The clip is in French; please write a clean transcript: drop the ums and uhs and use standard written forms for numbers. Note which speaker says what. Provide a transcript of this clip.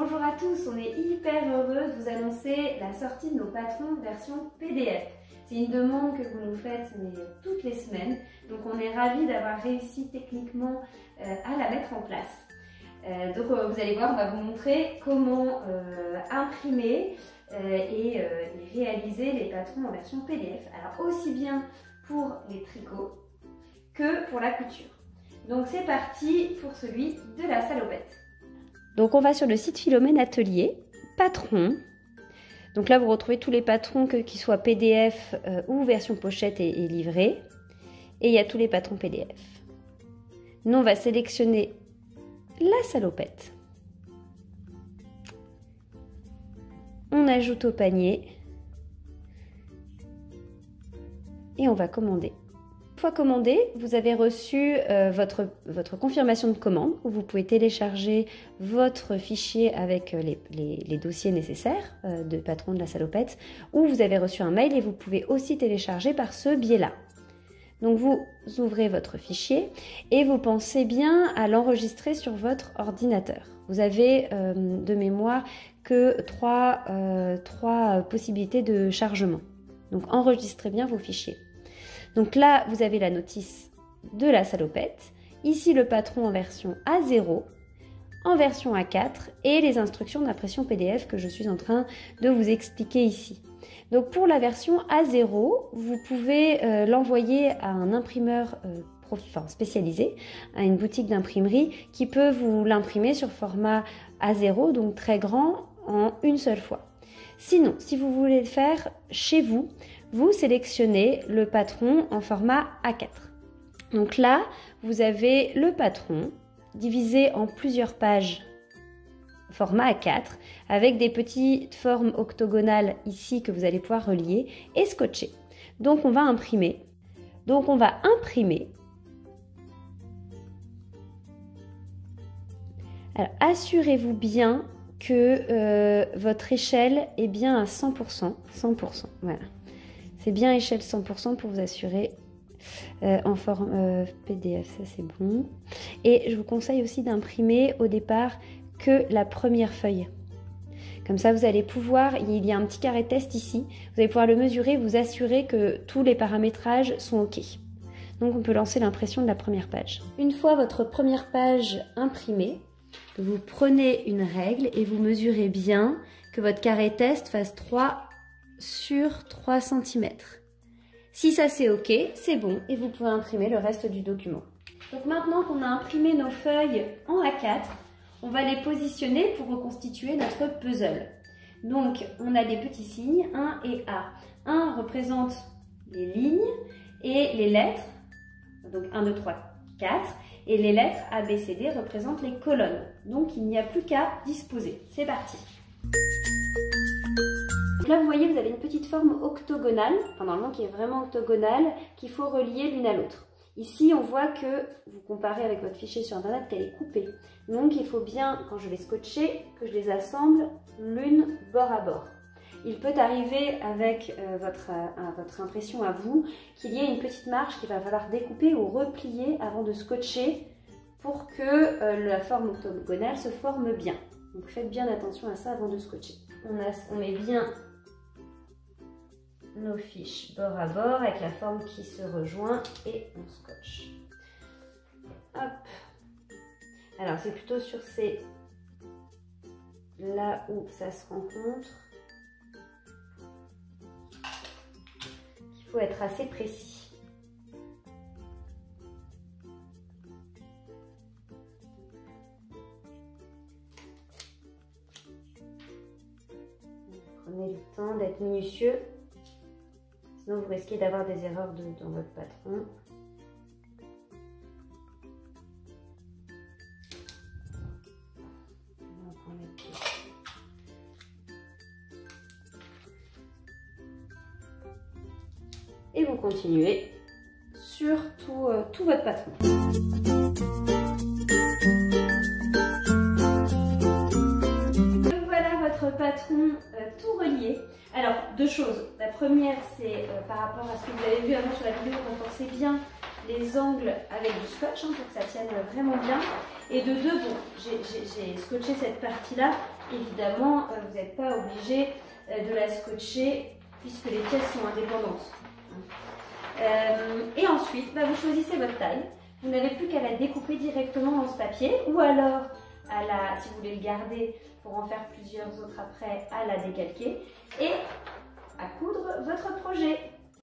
Speaker 1: Bonjour à tous, on est hyper heureux de vous annoncer la sortie de nos patrons version PDF. C'est une demande que vous nous faites toutes les semaines, donc on est ravis d'avoir réussi techniquement à la mettre en place. Donc vous allez voir, on va vous montrer comment imprimer et réaliser les patrons en version PDF. Alors aussi bien pour les tricots que pour la couture. Donc c'est parti pour celui de la salopette. Donc on va sur le site Philomène Atelier, patron. Donc là vous retrouvez tous les patrons qui soient PDF ou version pochette et livrés. Et il y a tous les patrons PDF. Nous on va sélectionner la salopette. On ajoute au panier. Et on va commander. Une fois commandé, vous avez reçu votre confirmation de commande où vous pouvez télécharger votre fichier avec les dossiers nécessaires de patron de la salopette, ou vous avez reçu un mail et vous pouvez aussi télécharger par ce biais-là. Donc vous ouvrez votre fichier et vous pensez bien à l'enregistrer sur votre ordinateur. Vous avez de mémoire que trois possibilités de chargement. Donc enregistrez bien vos fichiers. Donc là, vous avez la notice de la salopette, ici le patron en version A0, en version A4 et les instructions d'impression PDF que je suis en train de vous expliquer ici. Donc pour la version A0, vous pouvez l'envoyer à un imprimeur spécialisé, à une boutique d'imprimerie qui peut vous l'imprimer sur format A0, donc très grand, en une seule fois. Sinon, si vous voulez le faire chez vous, vous sélectionnez le patron en format A4. Donc là, vous avez le patron divisé en plusieurs pages format A4 avec des petites formes octogonales ici que vous allez pouvoir relier et scotcher. Donc on va imprimer. Alors assurez-vous bien que votre échelle est bien à 100%, voilà. C'est bien échelle 100% pour vous assurer en forme PDF, ça c'est bon. Et je vous conseille aussi d'imprimer au départ que la première feuille. Comme ça, vous allez pouvoir, il y a un petit carré test ici, vous allez pouvoir le mesurer, vous assurer que tous les paramétrages sont OK. Donc on peut lancer l'impression de la première page. Une fois votre première page imprimée, vous prenez une règle et vous mesurez bien que votre carré test fasse 3 sur 3 cm. Si ça c'est OK, c'est bon et vous pouvez imprimer le reste du document. Donc maintenant qu'on a imprimé nos feuilles en A4, on va les positionner pour reconstituer notre puzzle. Donc on a des petits signes 1 et A. 1 représente les lignes et les lettres, donc 1, 2, 3, 4. Et les lettres A, B, C, D représentent les colonnes. Donc il n'y a plus qu'à disposer. C'est parti. Donc là vous voyez, vous avez une petite forme octogonale, enfin normalement qui est vraiment octogonale, qu'il faut relier l'une à l'autre. Ici on voit que, vous comparez avec votre fichier sur internet, qu'elle est coupée. Donc il faut bien, quand je vais scotcher, que je les assemble l'une bord à bord. Il peut arriver avec votre impression à vous qu'il y ait une petite marge qu'il va falloir découper ou replier avant de scotcher pour que la forme octogonale se forme bien. Donc faites bien attention à ça avant de scotcher. On met bien nos fiches bord à bord avec la forme qui se rejoint et on scotche. Hop. Alors c'est plutôt sur ces là où ça se rencontre. Il faut être assez précis. Prenez le temps d'être minutieux, sinon vous risquez d'avoir des erreurs dans votre patron. Et vous continuez sur tout votre patron. Donc voilà votre patron tout relié. Alors deux choses. La première c'est par rapport à ce que vous avez vu avant sur la vidéo, renforcez bien les angles avec du scotch pour que ça tienne vraiment bien. Et de deux, bon, j'ai scotché cette partie-là Évidemment, vous n'êtes pas obligé de la scotcher puisque les pièces sont indépendantes. Et ensuite, vous choisissez votre taille. Vous n'avez plus qu'à la découper directement dans ce papier ou alors, si vous voulez le garder pour en faire plusieurs autres après, à la décalquer et à coudre votre projet.